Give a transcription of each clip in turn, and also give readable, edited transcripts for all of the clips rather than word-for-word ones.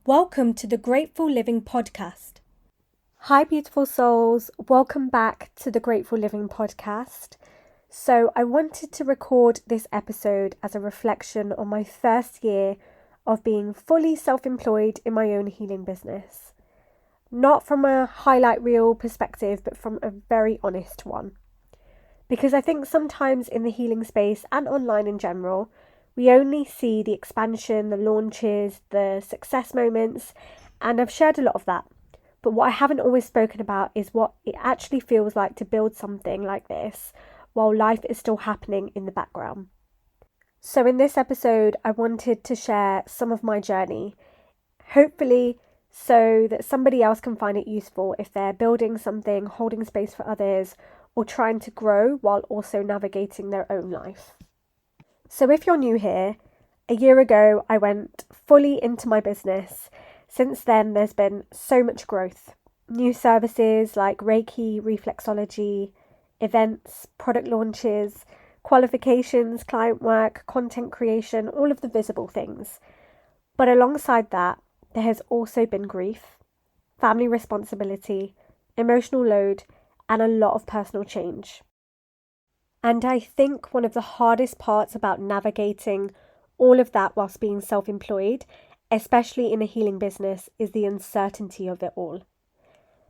Welcome to the Grateful Living Podcast. Hi, beautiful souls. Welcome back to the Grateful Living Podcast. So, I wanted to record this episode as a reflection on my first year of being fully self-employed in my own healing business. Not from a highlight reel perspective, but from a very honest one. Because I think sometimes in the healing space and online in general, we only see the expansion, the launches, the success moments, and I've shared a lot of that. But what I haven't always spoken about is what it actually feels like to build something like this while life is still happening in the background. So in this episode, I wanted to share some of my journey, hopefully so that somebody else can find it useful if they're building something, holding space for others, or trying to grow while also navigating their own life. So if you're new here, a year ago I went fully into my business. Since then, there's been so much growth. New services like Reiki, reflexology, events, product launches, qualifications, client work, content creation, all of the visible things. But alongside that, there has also been grief, family responsibility, emotional load, and a lot of personal change. And I think one of the hardest parts about navigating all of that whilst being self-employed, especially in a healing business, is the uncertainty of it all.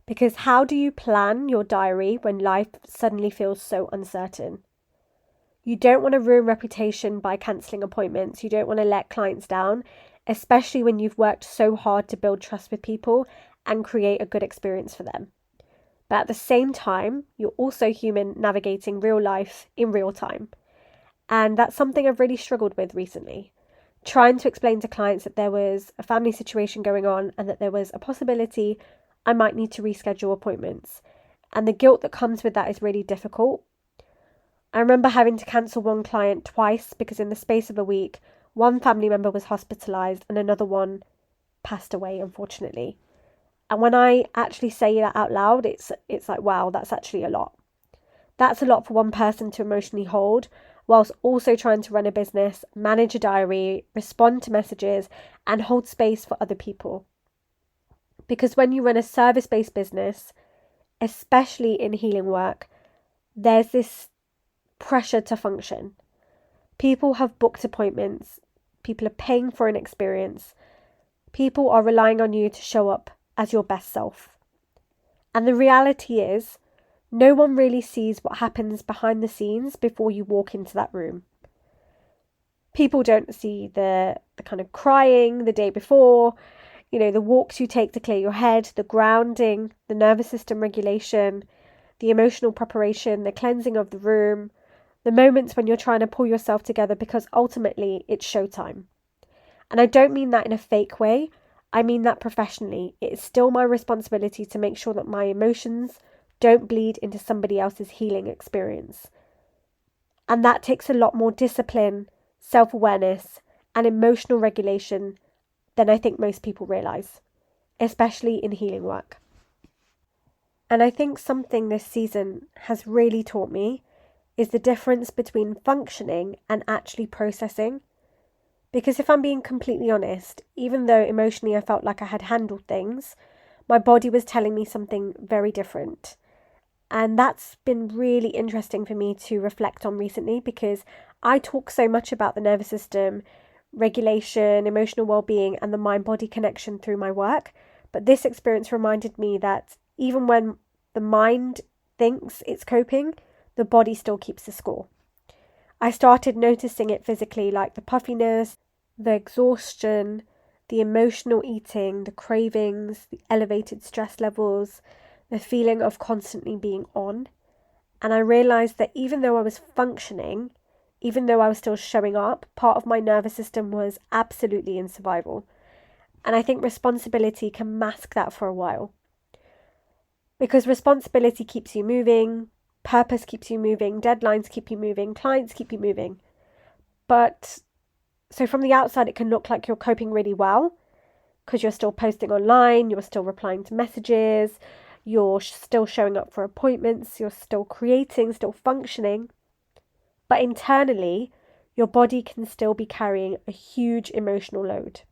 Because how do you plan your diary when life suddenly feels so uncertain? You don't want to ruin reputation by cancelling appointments. You don't want to let clients down, especially when you've worked so hard to build trust with people and create a good experience for them. But at the same time, you're also human navigating real life in real time. And that's something I've really struggled with recently. Trying to explain to clients that there was a family situation going on and that there was a possibility I might need to reschedule appointments. And the guilt that comes with that is really difficult. I remember having to cancel one client twice because in the space of a week, one family member was hospitalised and another one passed away, unfortunately. And when I actually say that out loud, it's like, wow, that's actually a lot. That's a lot for one person to emotionally hold, whilst also trying to run a business, manage a diary, respond to messages, and hold space for other people. Because when you run a service-based business, especially in healing work, there's this pressure to function. People have booked appointments. People are paying for an experience. People are relying on you to show up as your best self. And the reality is, no one really sees what happens behind the scenes before you walk into that room. People don't see the kind of crying the day before, the walks you take to clear your head, the grounding, the nervous system regulation, the emotional preparation, the cleansing of the room, the moments when you're trying to pull yourself together because ultimately it's showtime. And I don't mean that in a fake way. I mean that professionally. It is still my responsibility to make sure that my emotions don't bleed into somebody else's healing experience. And that takes a lot more discipline, self-awareness, and emotional regulation than I think most people realise, especially in healing work. And I think something this season has really taught me is the difference between functioning and actually processing. Because if I'm being completely honest, even though emotionally I felt like I had handled things, my body was telling me something very different. And that's been really interesting for me to reflect on recently because I talk so much about the nervous system, regulation, emotional well-being, and the mind-body connection through my work. But this experience reminded me that even when the mind thinks it's coping, the body still keeps the score. I started noticing it physically, like the puffiness, the exhaustion, the emotional eating, the cravings, the elevated stress levels, the feeling of constantly being on. And I realised that even though I was functioning, even though I was still showing up, part of my nervous system was absolutely in survival. And I think responsibility can mask that for a while. Because responsibility keeps you moving, purpose keeps you moving, deadlines keep you moving, clients keep you moving. But so from the outside, it can look like you're coping really well because you're still posting online, you're still replying to messages, you're still showing up for appointments, you're still creating, still functioning. But internally, your body can still be carrying a huge emotional load.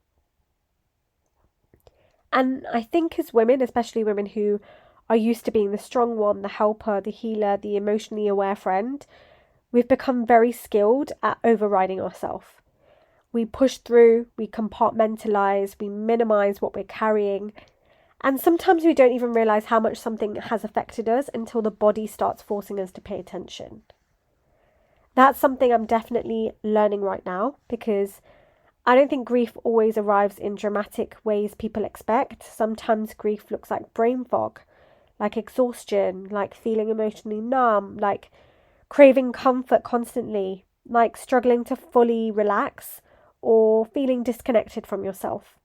And I think as women, especially women who are used to being the strong one, the helper, the healer, the emotionally aware friend, we've become very skilled at overriding ourselves. We push through, we compartmentalize, we minimize what we're carrying. And sometimes we don't even realize how much something has affected us until the body starts forcing us to pay attention. That's something I'm definitely learning right now, because I don't think grief always arrives in dramatic ways people expect. Sometimes grief looks like brain fog, like exhaustion, like feeling emotionally numb, like craving comfort constantly, like struggling to fully relax or feeling disconnected from yourself.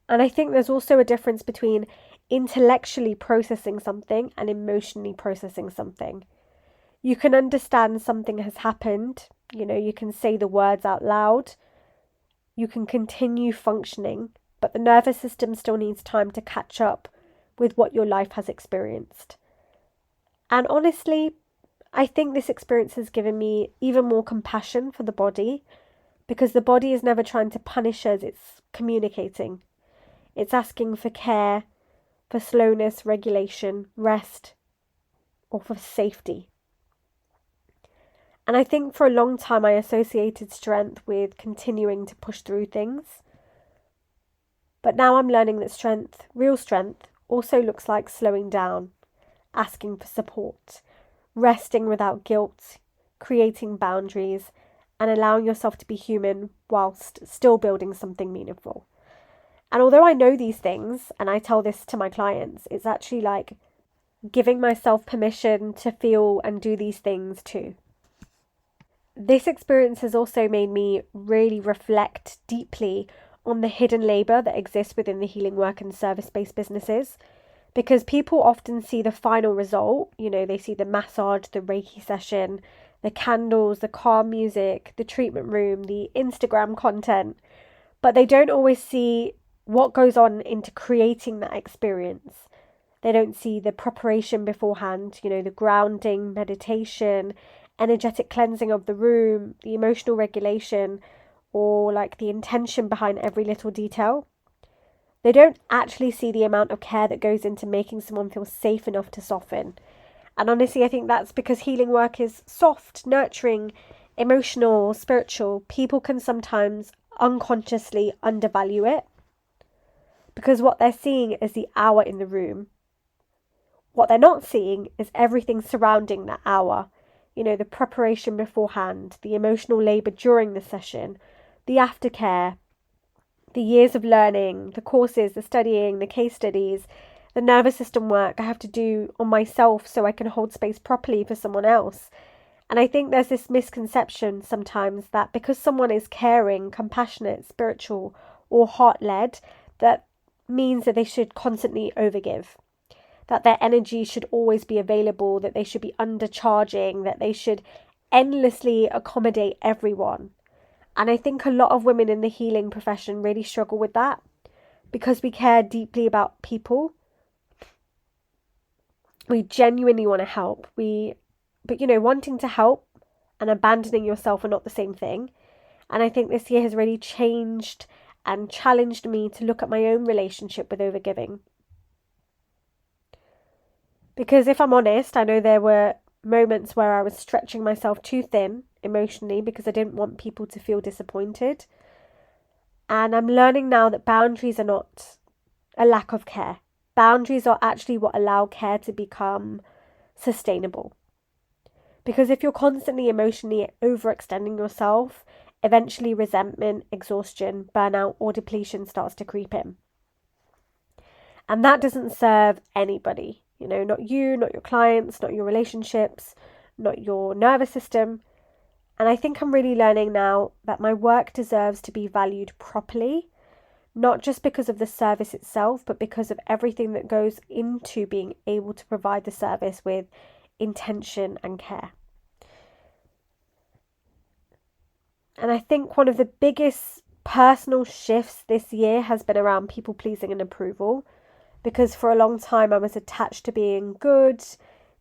And I think there's also a difference between intellectually processing something and emotionally processing something. You can understand something has happened, you can say the words out loud, you can continue functioning, but the nervous system still needs time to catch up with what your life has experienced. And honestly, I think this experience has given me even more compassion for the body, because the body is never trying to punish us, it's communicating. It's asking for care, for slowness, regulation, rest, or for safety. And I think for a long time I associated strength with continuing to push through things. But now I'm learning that strength, real strength, also looks like slowing down, asking for support, resting without guilt, creating boundaries, and allowing yourself to be human whilst still building something meaningful. And although I know these things, and I tell this to my clients, it's actually like giving myself permission to feel and do these things too. This experience has also made me really reflect deeply on the hidden labour that exists within the healing work and service-based businesses, because people often see the final result. They see the massage, the Reiki session, the candles, the calm music, the treatment room, the Instagram content, but they don't always see what goes on into creating that experience. They don't see the preparation beforehand, the grounding, meditation, energetic cleansing of the room, the emotional regulation, or like the intention behind every little detail. They don't actually see the amount of care that goes into making someone feel safe enough to soften. And honestly, I think that's because healing work is soft, nurturing, emotional, spiritual. People can sometimes unconsciously undervalue it, because what they're seeing is the hour in the room. What they're not seeing is everything surrounding that hour. The preparation beforehand, the emotional labour during the session, the aftercare, the years of learning, the courses, the studying, the case studies, the nervous system work I have to do on myself so I can hold space properly for someone else. And I think there's this misconception sometimes that because someone is caring, compassionate, spiritual, or heart-led, that means that they should constantly overgive, that their energy should always be available, that they should be undercharging, that they should endlessly accommodate everyone. And I think a lot of women in the healing profession really struggle with that, because we care deeply about people. We genuinely want to help. But wanting to help and abandoning yourself are not the same thing. And I think this year has really changed and challenged me to look at my own relationship with overgiving. Because if I'm honest, I know there were moments where I was stretching myself too thin emotionally because I didn't want people to feel disappointed. And I'm learning now that boundaries are not a lack of care. Boundaries are actually what allow care to become sustainable. Because if you're constantly emotionally overextending yourself, eventually resentment, exhaustion, burnout, or depletion starts to creep in. And that doesn't serve anybody. Not you, not your clients, not your relationships, not your nervous system. And I think I'm really learning now that my work deserves to be valued properly, not just because of the service itself, but because of everything that goes into being able to provide the service with intention and care. And I think one of the biggest personal shifts this year has been around people pleasing and approval, because for a long time I was attached to being good,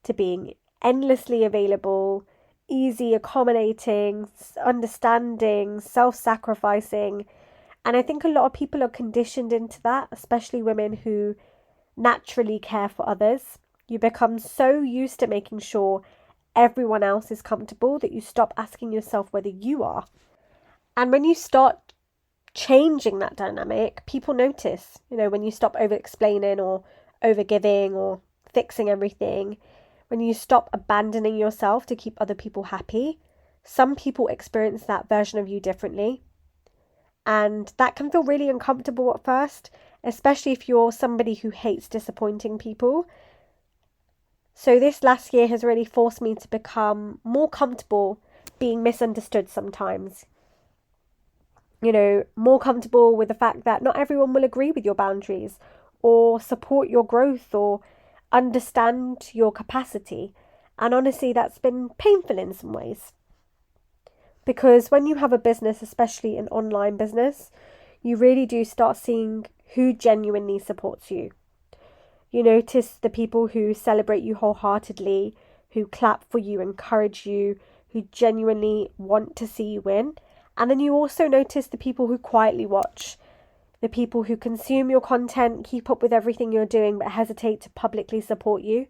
to being endlessly available, easy, accommodating, understanding, self-sacrificing. And I think a lot of people are conditioned into that, especially women who naturally care for others. You become so used to making sure everyone else is comfortable that you stop asking yourself whether you are. And when you start changing that dynamic, people notice, when you stop over explaining or over giving or fixing everything, when you stop abandoning yourself to keep other people happy, some people experience that version of you differently. And that can feel really uncomfortable at first, especially if you're somebody who hates disappointing people. So this last year has really forced me to become more comfortable being misunderstood sometimes. More comfortable with the fact that not everyone will agree with your boundaries or support your growth or understand your capacity. And honestly, that's been painful in some ways. Because when you have a business, especially an online business, you really do start seeing who genuinely supports you. You notice the people who celebrate you wholeheartedly, who clap for you, encourage you, who genuinely want to see you win. And then you also notice the people who quietly watch, the people who consume your content, keep up with everything you're doing, but hesitate to publicly support you.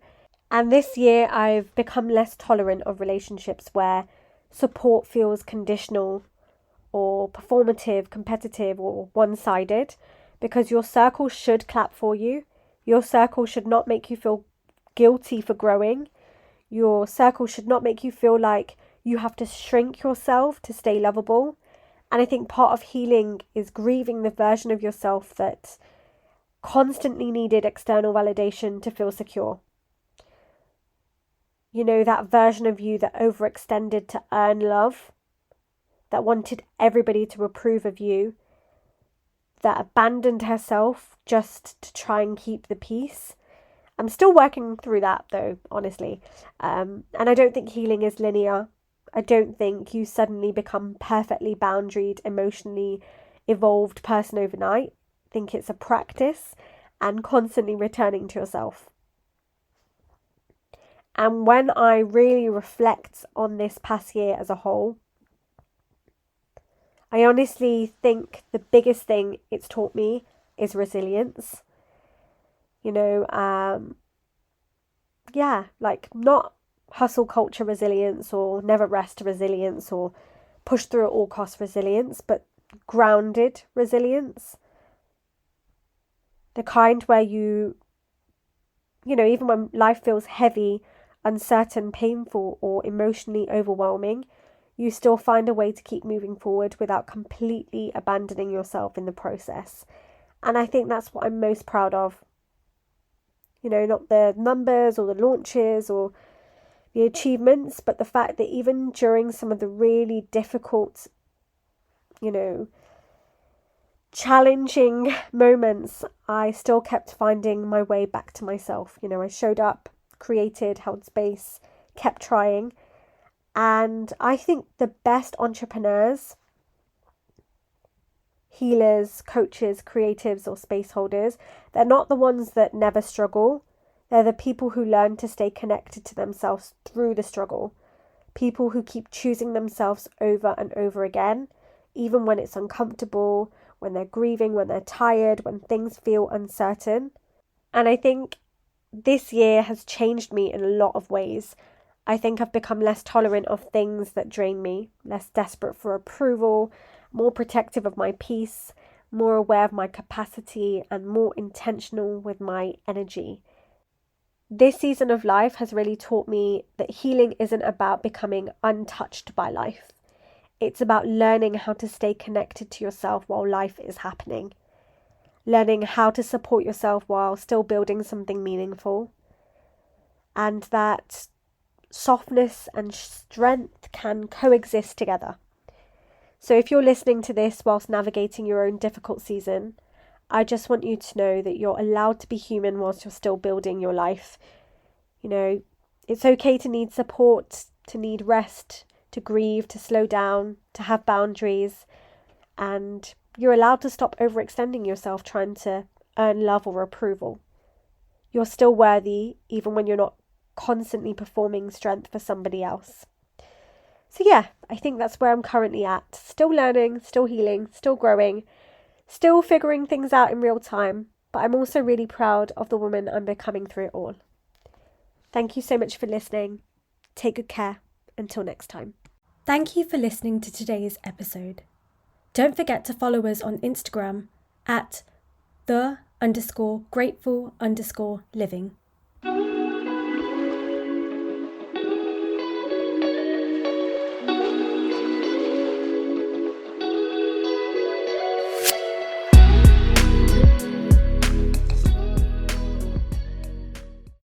And this year, I've become less tolerant of relationships where support feels conditional or performative, competitive, or one sided, because your circle should clap for you. Your circle should not make you feel guilty for growing. Your circle should not make you feel like you have to shrink yourself to stay lovable. And I think part of healing is grieving the version of yourself that constantly needed external validation to feel secure. That version of you that overextended to earn love, that wanted everybody to approve of you, that abandoned herself just to try and keep the peace. I'm still working through that though, honestly. And I don't think healing is linear. I don't think you suddenly become perfectly boundaried, emotionally evolved person overnight. I think it's a practice and constantly returning to yourself. And when I really reflect on this past year as a whole, I honestly think the biggest thing it's taught me is resilience. Not hustle culture resilience or never rest resilience or push through at all cost resilience, but grounded resilience. The kind where even when life feels heavy, uncertain, painful, or emotionally overwhelming, you still find a way to keep moving forward without completely abandoning yourself in the process. And I think that's what I'm most proud of. Not the numbers or the launches or the achievements, but the fact that even during some of the really difficult, challenging moments, I still kept finding my way back to myself. I showed up, created, held space, kept trying. And I think the best entrepreneurs, healers, coaches, creatives, or space holders, they're not the ones that never struggle. They're the people who learn to stay connected to themselves through the struggle. People who keep choosing themselves over and over again, even when it's uncomfortable, when they're grieving, when they're tired, when things feel uncertain. And I think this year has changed me in a lot of ways. I think I've become less tolerant of things that drain me, less desperate for approval, more protective of my peace, more aware of my capacity, and more intentional with my energy. This season of life has really taught me that healing isn't about becoming untouched by life. It's about learning how to stay connected to yourself while life is happening. Learning how to support yourself while still building something meaningful. And that softness and strength can coexist together. So if you're listening to this whilst navigating your own difficult season, I just want you to know that you're allowed to be human whilst you're still building your life. It's okay to need support, to need rest, to grieve, to slow down, to have boundaries. And you're allowed to stop overextending yourself trying to earn love or approval. You're still worthy, even when you're not constantly performing strength for somebody else. So yeah, I think that's where I'm currently at. Still learning, still healing, still growing, Still figuring things out in real time, but I'm also really proud of the woman I'm becoming through it all. Thank you so much for listening. Take good care. Until next time. Thank you for listening to today's episode. Don't forget to follow us on Instagram at _the_grateful_living.